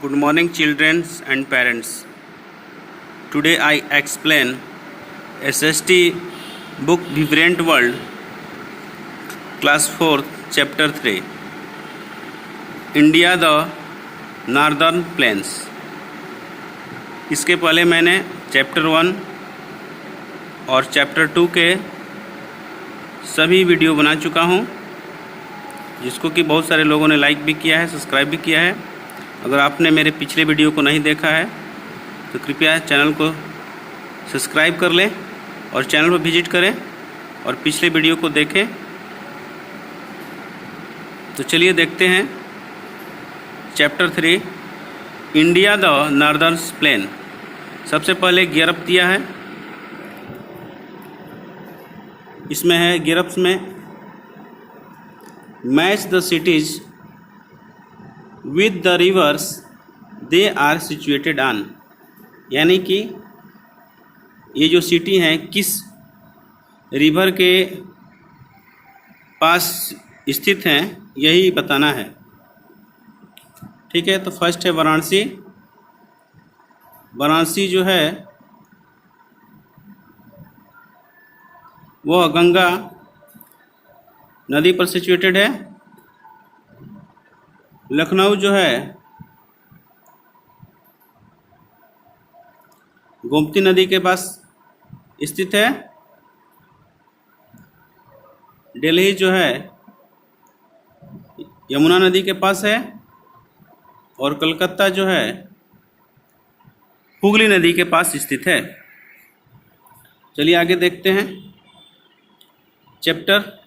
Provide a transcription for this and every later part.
Good morning, children and parents. Today I explain SST book Vibrant World, Class 4, Chapter 3. India the Northern Plains. इसके पहले मैंने chapter 1 और chapter 2 के सभी video बना चुका हूँ, जिसको कि बहुत सारे लोगों ने लाइक भी किया है, सब्सक्राइब भी किया है। अगर आपने मेरे पिछले वीडियो को नहीं देखा है तो कृपया चैनल को सब्सक्राइब कर लें और चैनल पर विजिट करें और पिछले वीडियो को देखें। तो चलिए देखते हैं chapter 3, India the northern plain. सबसे पहले गियरअप दिया है। इसमें है गियरअप्स में match the cities with the rivers they are situated on, यानी कि ये जो सिटी हैं किस रिवर के पास स्थित हैं, यही बताना है। ठीक है, तो फर्स्ट है वाराणसी। वाराणसी जो है वह गंगा नदी पर सिचुएटेड है। लखनऊ जो है गोमती नदी के पास स्थित है। दिल्ली जो है यमुना नदी के पास है और कलकत्ता जो है हुगली नदी के पास स्थित है। चलिए आगे देखते हैं chapter.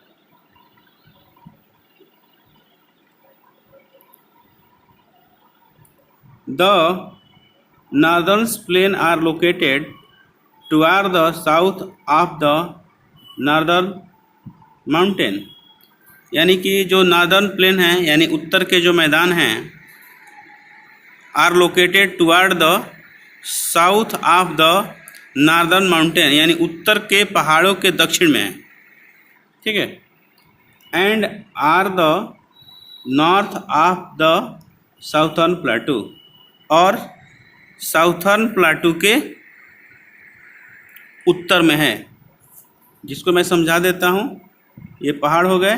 The northern plains are located toward the south of the northern mountain, यानी कि जो नॉर्दर्न प्लेन है यानी उत्तर के जो मैदान हैं, are located toward the south of the northern mountain, यानी उत्तर के पहाड़ों के दक्षिण में है। ठीक है, and are the north of the southern plateau, और साउथर्न प्लेटू के उत्तर में है। जिसको मैं समझा देता हूँ। ये पहाड़ हो गए,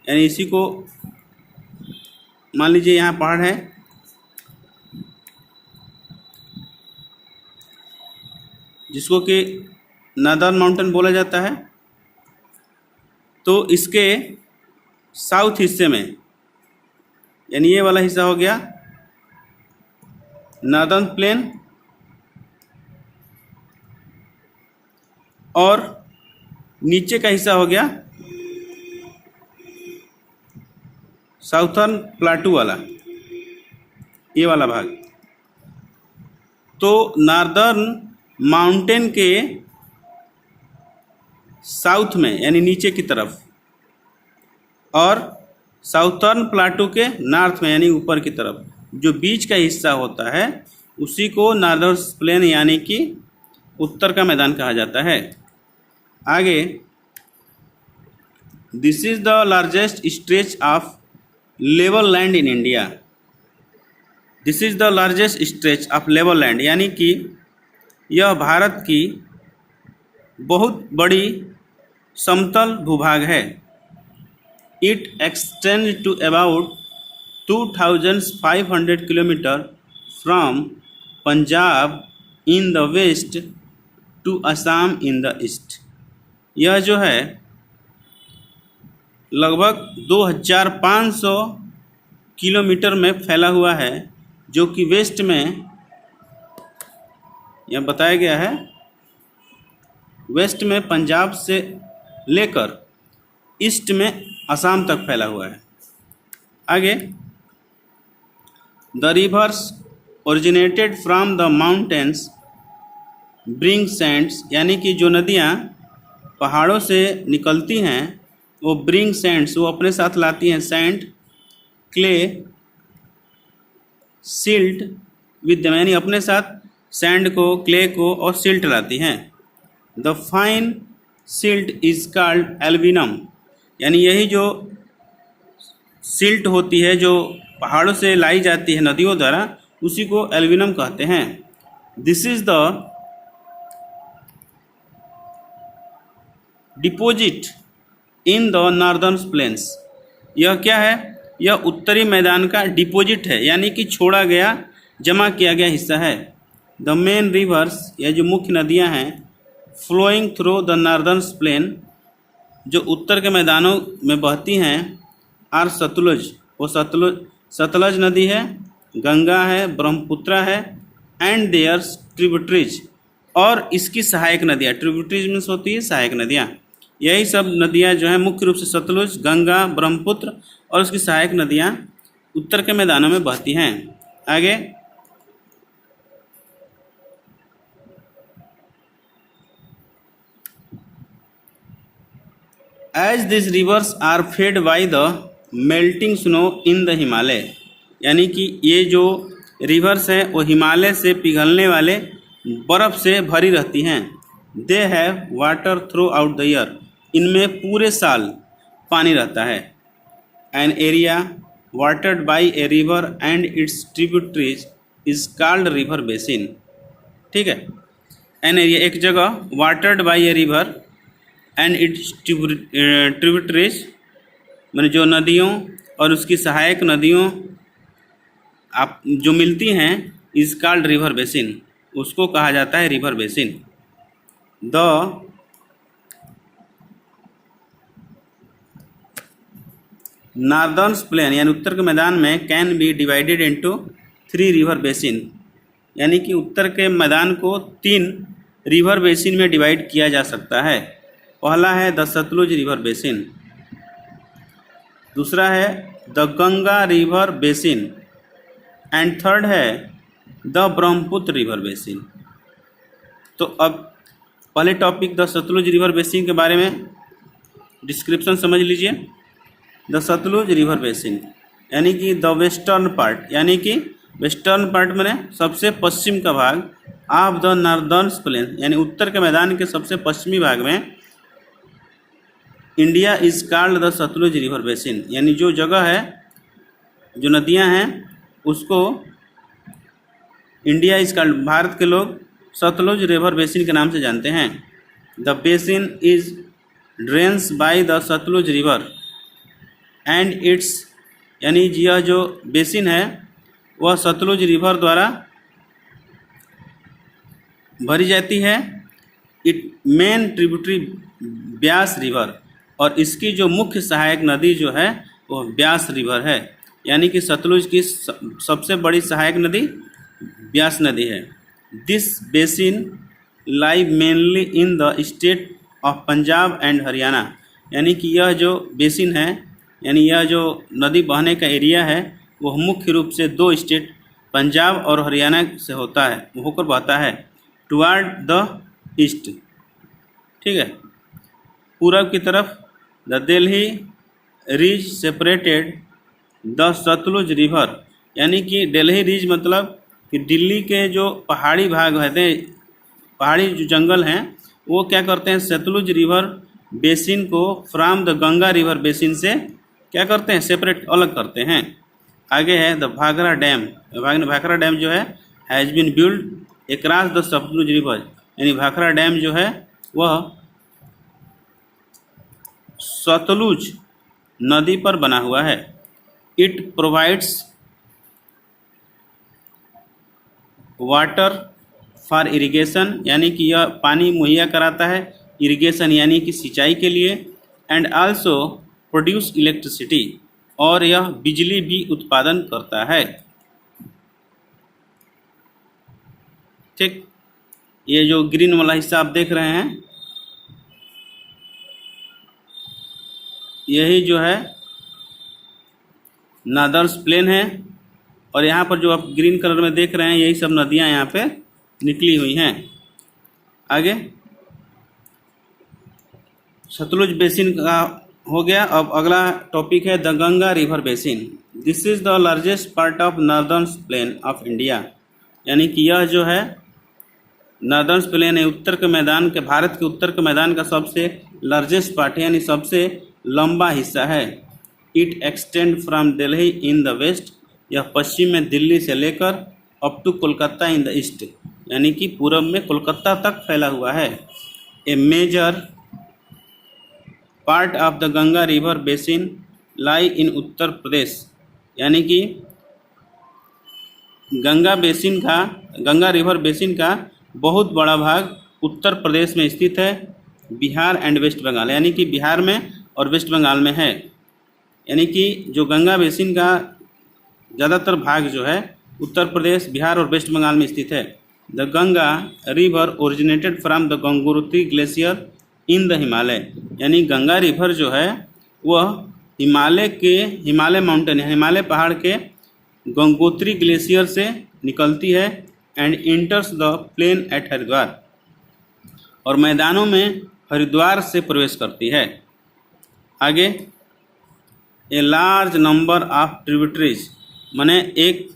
यानी इसी को मान लीजिए यहाँ पहाड़ है, जिसको कि नॉर्दर्न माउंटेन बोला जाता है। तो इसके साउथ हिस्से में, यानी ये वाला हिस्सा हो गया नॉर्दर्न प्लेन, और नीचे का हिस्सा हो गया साउथर्न प्लेटू वाला, ये वाला भाग। तो नॉर्दर्न माउंटेन के साउथ में यानी नीचे की तरफ, और साउथर्न प्लेटू के नॉर्थ में यानी ऊपर की तरफ, जो बीच का हिस्सा होता है उसी को नॉर्दर्न प्लेन यानी कि उत्तर का मैदान कहा जाता है। आगे, this is the largest stretch of level land in India. This is the largest stretch of level land, यानी कि यह भारत की बहुत बड़ी समतल भूभाग है। It extend to about 2500 kilometre from Punjab in the west to Assam in the east. यह जो है लगभग 2500 किलोमीटर में फैला हुआ है, जो कि वेस्ट में यह बताया गया है, वेस्ट में पंजाब से लेकर ईस्ट में असम तक फैला हुआ है। आगे, the reverse originated from the mountains bring Sands, यानी कि जो नदियाँ पहाड़ों से निकलती हैं वो ब्रिंग सैंड्स, वो अपने साथ लाती हैं sand, clay, silt with them, यानी अपने साथ सैंड को, क्ले को और सिल्ट लाती हैं। The fine silt is called alluvium, यानी यही जो सिल्ट होती है, जो पहाड़ों से लाई जाती है नदियों द्वारा, उसी को एल्विनम कहते हैं। This is the deposit in the northern plains. यह क्या है? यह उत्तरी मैदान का डिपोजिट है, यानी कि छोड़ा गया, जमा किया गया हिस्सा है। द मेन रिवर्स, यह जो मुख्य नदियां हैं, flowing through the northern plain, जो उत्तर के मैदानों में बहती हैं, आर सतलुज, वो सतलज नदी है, गंगा है, ब्रह्मपुत्रा है, एंड देयर्स ट्रिब्यूटरीज, और इसकी सहायक नदियाँ। ट्रिब्यूटरीज मीन्स होती है सहायक नदियाँ। यही सब नदियाँ जो हैं मुख्य रूप से सतलुज, गंगा, ब्रह्मपुत्र और उसकी सहायक नदियाँ उत्तर के मैदानों में बहती हैं। आगे, as this rivers are fed by the melting snow in the Himalaya, यानी कि ये जो रिवर्स हैं वो हिमालय से पिघलने वाले बर्फ़ से भरी रहती हैं। They have water through out the year, इनमें पूरे साल पानी रहता है। An area watered by A river and its tributaries is called river basin. ठीक है, एन एरिया एक जगह, watered by A river and its tributaries मैंने जो नदियों और उसकी सहायक नदियों आप जो मिलती हैं, इज कॉल्ड रिवर बेसिन, उसको कहा जाता है river basin. The northern plane, यानी उत्तर के मैदान में, can be divided into 3 river basin, यानी कि उत्तर के मैदान को 3 रिवर बेसिन में डिवाइड किया जा सकता है। पहला है द सतलुज रिवर बेसिन, दूसरा है the Ganga river basin, and third है द ब्रह्मपुत्र रिवर बेसिन। तो अब पहले topic the Sutlej river basin के बारे में डिस्क्रिप्शन समझ लीजिए। द सतलुज रिवर बेसिन यानी कि द वेस्टर्न पार्ट, यानी कि वेस्टर्न पार्ट में सबसे पश्चिम का भाग, ऑफ द नॉर्दर्न प्लेन, यानी उत्तर के मैदान के सबसे पश्चिमी भाग में, India is called the Sutlej river basin, यानी जो जगह है, जो नदियां हैं, उसको इंडिया इज कॉल्ड, भारत के लोग सतलुज रिवर बेसिन के नाम से जानते हैं। The basin is drains by the Sutlej river and its, यानी यह जो बेसिन है वह सतलुज रिवर द्वारा भरी जाती है। It main tributary Beas river, और इसकी जो मुख्य सहायक नदी जो है वो ब्यास रिवर है, यानी कि सतलुज की सबसे बड़ी सहायक नदी ब्यास नदी है। This basin lie mainly in the state of Punjab and Haryana, यानी कि यह जो बेसिन है, यानी यह जो नदी बहने का एरिया है, वह मुख्य रूप से 2 स्टेट पंजाब और हरियाणा से होता है, होकर बहता है, टुवार्ड द ईस्ट। ठीक है, पूरब की तरफ। The Delhi ridge separated the Sutlej river, यानी कि दिल्ली रीज मतलब कि दिल्ली के जो पहाड़ी भाग रहते हैं, पहाड़ी जो जंगल हैं, वो क्या करते हैं, सतलुज रिवर बेसिन को from the Ganga river basin से क्या करते हैं, सेपरेट, अलग करते हैं। आगे है the Bhakra dam. Bhakra dam जो है has been build across the Sutlej river, यानी भाखरा डैम जो है वह सतलुज नदी पर बना हुआ है। It provides water for irrigation, यानी कि यह पानी मुहैया कराता है इरिगेशन यानी कि सिंचाई के लिए, एंड आल्सो प्रोड्यूस इलेक्ट्रिसिटी, और यह बिजली भी उत्पादन करता है। ठीक, ये जो ग्रीन वाला हिस्सा आप देख रहे हैं, यही जो है नॉर्दर्न प्लेन है, और यहाँ पर जो आप ग्रीन कलर में देख रहे हैं, यही सब नदियाँ यहाँ पे निकली हुई हैं। आगे सतलुज बेसिन का हो गया। अब अगला टॉपिक है the Ganga river basin. This is the largest part of northern plain of India, यानी कि यह जो है नॉर्दर्न प्लेन है, उत्तर के मैदान के, भारत के उत्तर के मैदान का सबसे लार्जेस्ट पार्ट है, यानी सबसे लंबा हिस्सा है। It extend from Delhi in the west यह पश्चिम में दिल्ली से लेकर up to Kolkata in the east, यानी कि पूरब में कोलकाता तक फैला हुआ है। A major part of the Ganga river basin lie in Uttar Pradesh, यानी कि गंगा रिवर बेसिन का बहुत बड़ा भाग उत्तर प्रदेश में स्थित है। बिहार एंड वेस्ट बंगाल, यानी कि बिहार में और वेस्ट बंगाल में है। यानी कि जो गंगा बेसिन का ज़्यादातर भाग जो है उत्तर प्रदेश, बिहार और वेस्ट बंगाल में स्थित है। The Ganga river originated from the Gangotri glacier in the Himalaya, यानी गंगा रिवर जो है वह हिमालय माउंटेन, हिमालय पहाड़ के गंगोत्री ग्लेशियर से निकलती है and enters the plain at Haridwar, और मैदानों में हरिद्वार से प्रवेश करती है। आगे a large number of tributaries, माने एक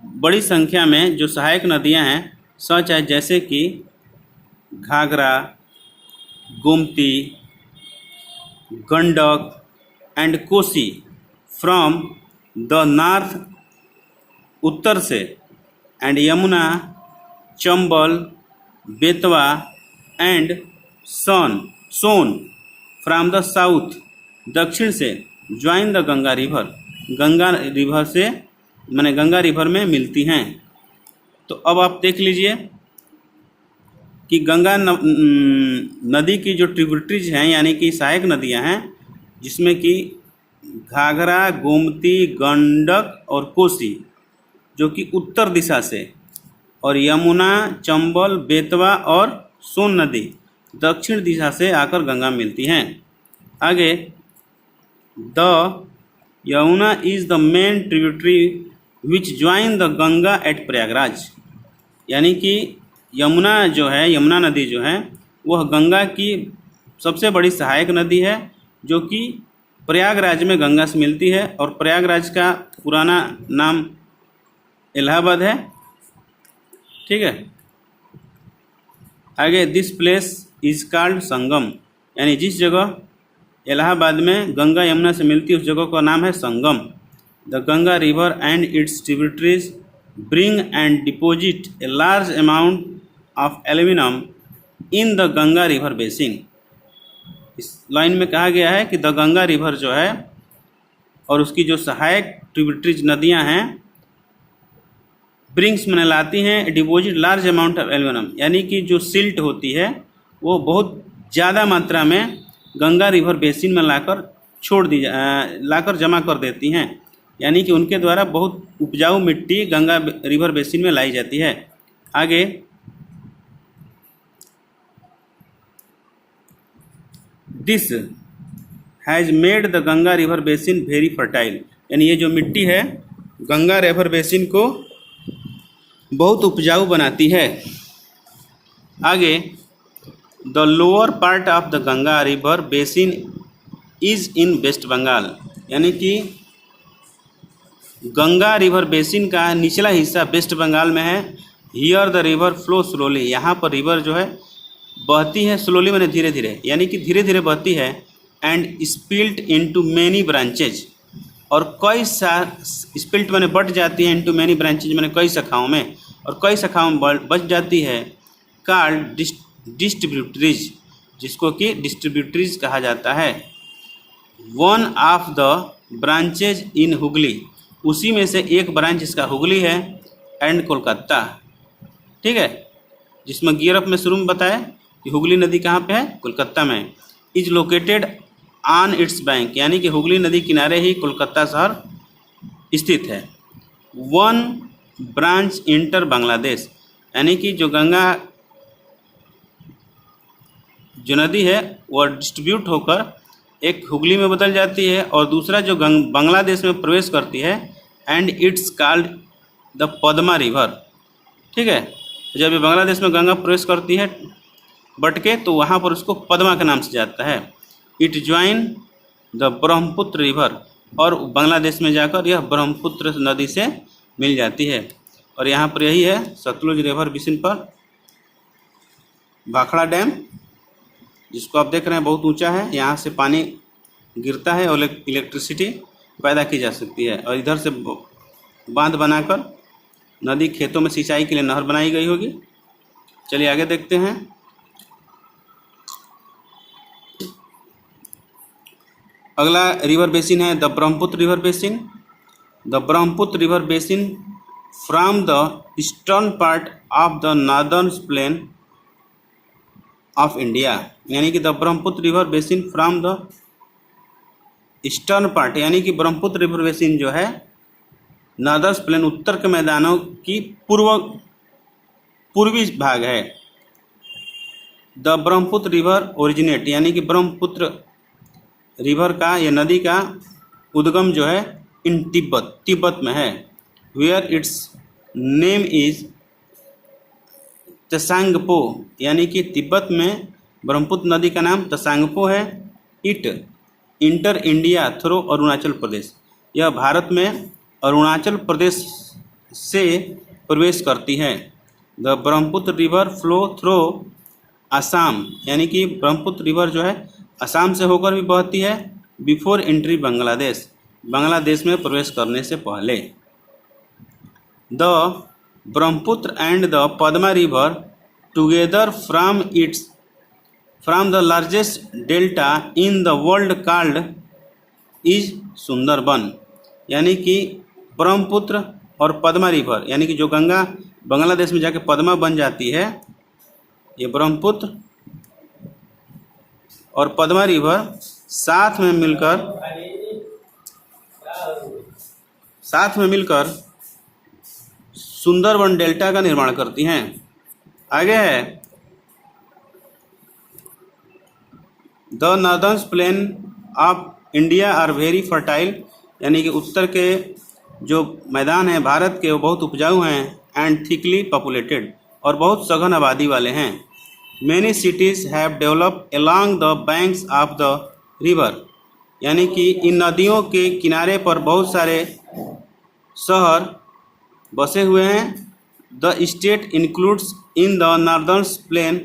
बड़ी संख्या में जो सहायक नदियां हैं, सच है जैसे कि Ghaghara, Gomti, Gandak and Kosi from the north, उत्तर से, and Yamuna, Chambal, Betwa and Son from the south, दक्षिण से, join the Ganga river, Ganga river से माने गंगा रिवर में मिलती हैं। तो अब आप देख लीजिए कि गंगा नदी की जो ट्रिब्यूटरीज हैं, यानी कि सहायक नदियां हैं, जिसमें कि घाघरा, गोमती, गंडक और कोसी जो कि उत्तर दिशा से, और यमुना, चंबल, बेतवा और सोन नदी दक्षिण दिशा से आकर गंगा मिलती हैं। आगे the Yamuna is the main tributary which join the Ganga at Prayagraj, यानी कि यमुना जो है, यमुना नदी जो है वह गंगा की सबसे बड़ी सहायक नदी है, जो कि प्रयागराज में गंगा से मिलती है, और प्रयागराज का पुराना नाम इलाहाबाद है। ठीक है। आगे दिस प्लेस इज कॉल्ड संगम, यानी जिस जगह इलाहाबाद में गंगा यमुना से मिलती है उस जगह का नाम है Sangam. The Ganga river and its tributaries bring and deposit a large amount of aluminium in the Ganga river basin. इस लाइन में कहा गया है कि द गंगा रिवर जो है और उसकी जो सहायक ट्रिब्यूटरीज नदियां हैं, ब्रिंग्स में लाती हैं, deposit large amount of aluminium, यानी कि जो सिल्ट होती है वो बहुत ज़्यादा मात्रा में गंगा रिवर बेसिन में लाकर जमा कर देती हैं, यानी कि उनके द्वारा बहुत उपजाऊ मिट्टी गंगा रिवर बेसिन में लाई जाती है। आगे this has made the Ganga river basin very fertile, यानी ये जो मिट्टी है गंगा रिवर बेसिन को बहुत उपजाऊ बनाती है। आगे the lower part of the Ganga river basin is in West Bengal, यानी कि गंगा रिवर बेसिन का निचला हिस्सा वेस्ट बंगाल में है। Here the river flow slowly, यहाँ पर रिवर जो है बहती है, स्लोली माने धीरे धीरे, यानी कि धीरे धीरे बहती है, and spilt into many branches, और कई स्पिल्ट माने बट जाती है, इनटू मेनी ब्रांचेज माने कई शाखाओं में, और कई शाखाओं में बच जाती है। कॉल्ड डिस्ट्रीब्यूटरीज, जिसको कि डिस्ट्रीब्यूटरीज कहा जाता है। वन ऑफ द ब्रांचेज इन हुगली, उसी में से एक ब्रांच इसका हुगली है, एंड कोलकाता। ठीक है, जिसमें गियरअप में शुरू में बताया कि हुगली नदी कहाँ पे है, कोलकाता में। Is located on it's bank, यानी कि हुगली नदी किनारे ही कोलकाता शहर स्थित है। वन ब्रांच इंटर बांग्लादेश, यानी कि जो गंगा जो नदी है वह डिस्ट्रीब्यूट होकर एक हुगली में बदल जाती है, और दूसरा जो बांग्लादेश में प्रवेश करती है, and it's called the Padma river. ठीक है, जब ये बांग्लादेश में गंगा प्रवेश करती है बट के, तो वहाँ पर उसको पद्मा के नाम से जाता है। It join the Brahmaputra river, और बांग्लादेश में जाकर यह ब्रह्मपुत्र नदी से मिल जाती है। और यहाँ पर यही है सतलुज रिवर बेसिन पर भाखड़ा डैम, जिसको आप देख रहे हैं बहुत ऊंचा है, यहाँ से पानी गिरता है और इलेक्ट्रिसिटी पैदा की जा सकती है। और इधर से बांध बनाकर नदी खेतों में सिंचाई के लिए नहर बनाई गई होगी। चलिए आगे देखते हैं। अगला रिवर बेसिन है the Brahmaputra river basin. The Brahmaputra river basin from the eastern part of the northern plain of India, यानी कि the Brahmaputra river basin from the eastern part, यानी कि ब्रह्मपुत्र रिवर बेसिन जो है नॉर्दर्न प्लेन उत्तर के मैदानों की पूर्वी भाग है। द ब्रह्मपुत्र रिवर ओरिजिनेट, यानी कि ब्रह्मपुत्र रिवर का या नदी का उद्गम जो है इन तिब्बत में है। Where its name is Tsangpo, यानी कि तिब्बत में ब्रह्मपुत्र नदी का नाम त्सांगपो है। It enter India through Arunachal Pradesh, यह भारत में अरुणाचल प्रदेश से प्रवेश करती है। The Brahmaputra river flow through Assam, यानी कि ब्रह्मपुत्र रिवर जो है असम से होकर भी बहती है। बिफोर एंट्री बांग्लादेश, बांग्लादेश में प्रवेश करने से पहले। The Brahmaputra and the Padma river together from the largest delta in the world called is Sundarban, यानी कि ब्रह्मपुत्र और पद्मा रिवर, यानी कि जो गंगा बांग्लादेश में जाके पद्मा बन जाती है, ये ब्रह्मपुत्र और पद्मा रिवर साथ में मिलकर सुंदरबन डेल्टा का निर्माण करती हैं। आगे है the northern plain of India are very fertile, यानी कि उत्तर के जो मैदान हैं भारत के वो बहुत उपजाऊ हैं। एंड थिकली पॉपुलेटेड, और बहुत सघन आबादी वाले हैं। Many cities have developed along the banks of the river, यानी कि इन नदियों के किनारे पर बहुत सारे शहर बसे हुए हैं। The state includes in the northern plain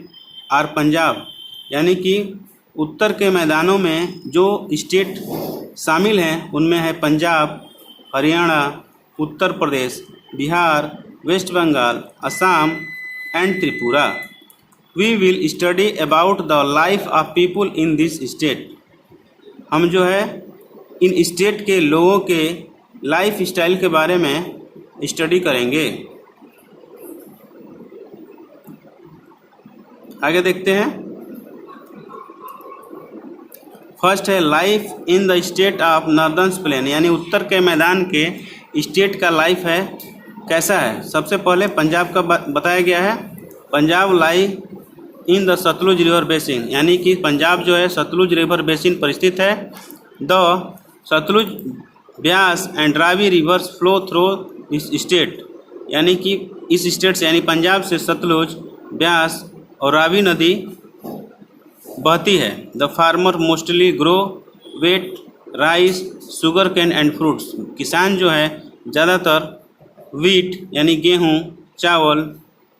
are Punjab, यानी कि उत्तर के मैदानों में जो स्टेट शामिल हैं उनमें है Punjab, Haryana, Uttar Pradesh, Bihar, West Bengal, Assam and Tripura. We will study about the life of people in this state, हम जो है इन स्टेट के लोगों के लाइफ स्टाइल के बारे में स्टडी करेंगे। आगे देखते हैं। फर्स्ट है life in the state of northern plain, यानी उत्तर के मैदान के स्टेट का लाइफ है कैसा है। सबसे पहले पंजाब का बताया गया है। Punjab lie in the Sutlej river basin, यानी कि पंजाब जो है सतलुज रिवर बेसिन पर स्थित है। The Sutlej, Beas and Ravi rivers flow through this state, यानी कि इस स्टेट से यानी पंजाब से सतलुज, ब्यास और रावी नदी बहती है। The farmer mostly grow wheat rice, sugar cane and fruits, किसान जो है ज़्यादातर वीट यानी गेहूँ, चावल,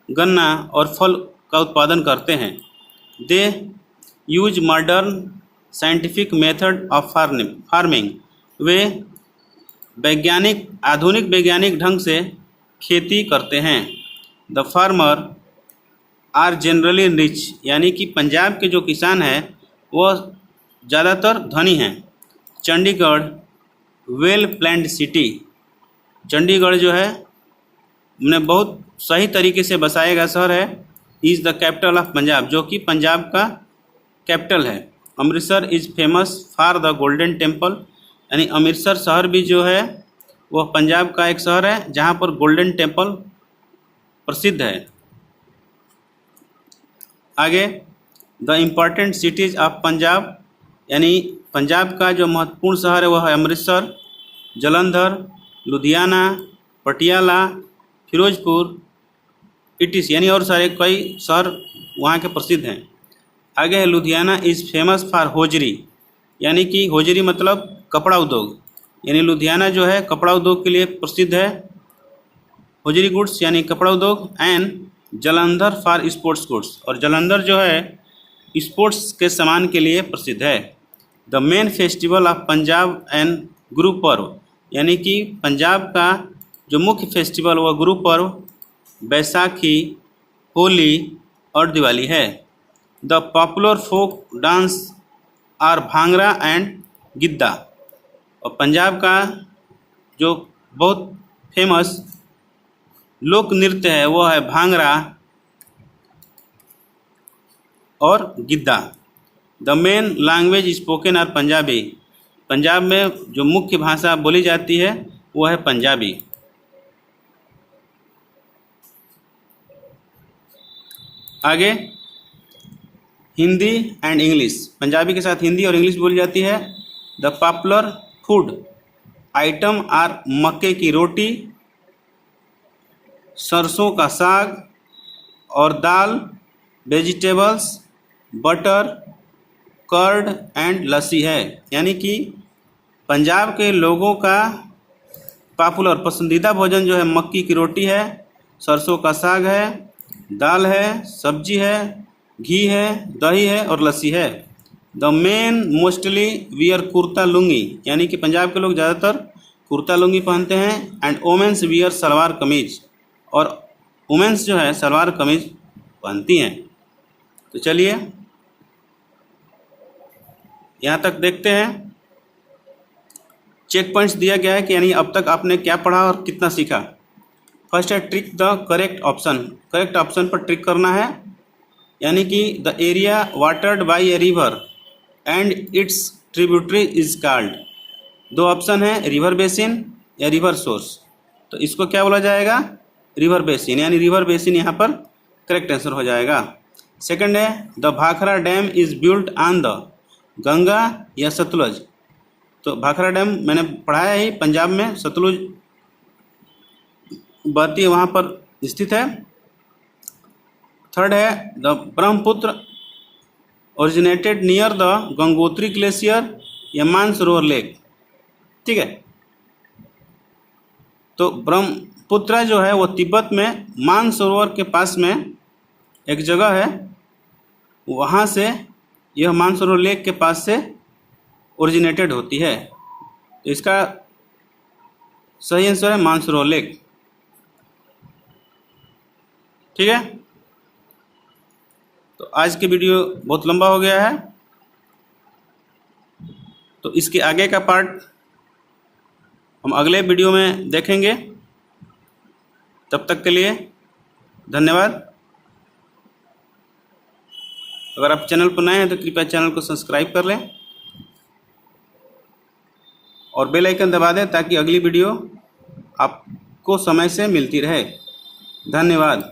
गन्ना और फल का उत्पादन करते हैं। They use modern scientific method of farming, वे आधुनिक वैज्ञानिक ढंग से खेती करते हैं। The farmer are generally rich, यानी कि पंजाब के जो किसान हैं वह ज़्यादातर धनी हैं। Chandigarh well planned city, Chandigarh जो है उन्हें बहुत सही तरीके से बसाया गया शहर है। Is the capital of Punjab, जो कि पंजाब का कैपिटल है। Amritsar is famous for the golden temple, यानी अमृतसर शहर भी जो है वह पंजाब का एक शहर है जहाँ पर गोल्डन टेम्पल प्रसिद्ध है। आगे the important cities of Punjab, यानी पंजाब का जो महत्वपूर्ण शहर है वह है अमृतसर, जलंधर, लुधियाना, पटियाला, फिरोजपुर, इटिस, यानी और सारे कई शहर वहाँ के प्रसिद्ध हैं। आगे है Ludhiana is famous for hosiery, यानी कि होजरी मतलब कपड़ा उद्योग, यानी लुधियाना जो है कपड़ा उद्योग के लिए प्रसिद्ध है। होजरी गुड्स यानी कपड़ा उद्योग। And Jalandhar for sports goods, और जलंधर जो है स्पोर्ट्स के सामान के लिए प्रसिद्ध है। The main festival of Punjab and Guru Parv, यानी कि पंजाब का जो मुख्य फेस्टिवल वह गुरु पर्व, बैसाखी, होली और दिवाली है। The popular folk dance are bhangra and giddha, और पंजाब का जो बहुत फेमस लोक नृत्य है वो है भांगड़ा और giddha. The main language spoken are Punjabi, Punjab में जो मुख्य भाषा बोली जाती है वो है पंजाबी। आगे हिंदी एंड इंग्लिश, पंजाबी के साथ हिंदी और इंग्लिश बोली जाती है। The popular food item are मक्के की रोटी, सरसों का साग और dal, vegetables, butter, curd and lassi है। यानी कि पंजाब के लोगों का पॉपुलर पसंदीदा भोजन जो है मक्की की रोटी है, सरसों का साग है, दाल है, सब्जी है, घी है, दही है और लस्सी है। The main mostly wear kurta lungi, यानी कि पंजाब के लोग ज़्यादातर कुर्ता लुंगी पहनते हैं। And women's wear salwar kameez, और वुमेंस जो है सलवार कमीज पहनती हैं। तो चलिए यहाँ तक देखते हैं। चेक पॉइंट्स दिया गया है कि यानी अब तक आपने क्या पढ़ा और कितना सीखा। फर्स्ट है tick the correct option, correct option पर ट्रिक करना है। यानी कि the area watered by a river and its tributary is called, दो ऑप्शन है रिवर बेसिन या रिवर सोर्स, तो इसको क्या बोला जाएगा, रिवर बेसिन, यानी रिवर बेसिन यहाँ पर करेक्ट आंसर हो जाएगा। सेकंड है the Bhakra dam is built on the, Ganga या सतलुज, तो भाखड़ा डैम मैंने पढ़ाया ही पंजाब में सतलुज बहती है वहाँ पर स्थित है। थर्ड है the Brahmaputra originated near the Gangotri glacier या मानसरोवर लेक, ठीक है। तो ब्रह्मपुत्र जो है वो तिब्बत में मानसरोवर के पास में एक जगह है, वहाँ से यह मानसरोवर लेक के पास से ओरिजिनेटेड होती है। तो इसका सही आंसर है मानसरोवर लेक, ठीक है। तो आज की वीडियो बहुत लंबा हो गया है, तो इसके आगे का पार्ट हम अगले वीडियो में देखेंगे। तब तक के लिए धन्यवाद। अगर आप चैनल पर नए हैं तो कृपया चैनल को सब्सक्राइब कर लें और बेल आइकन दबा दें ताकि अगली वीडियो आपको समय से मिलती रहे। धन्यवाद।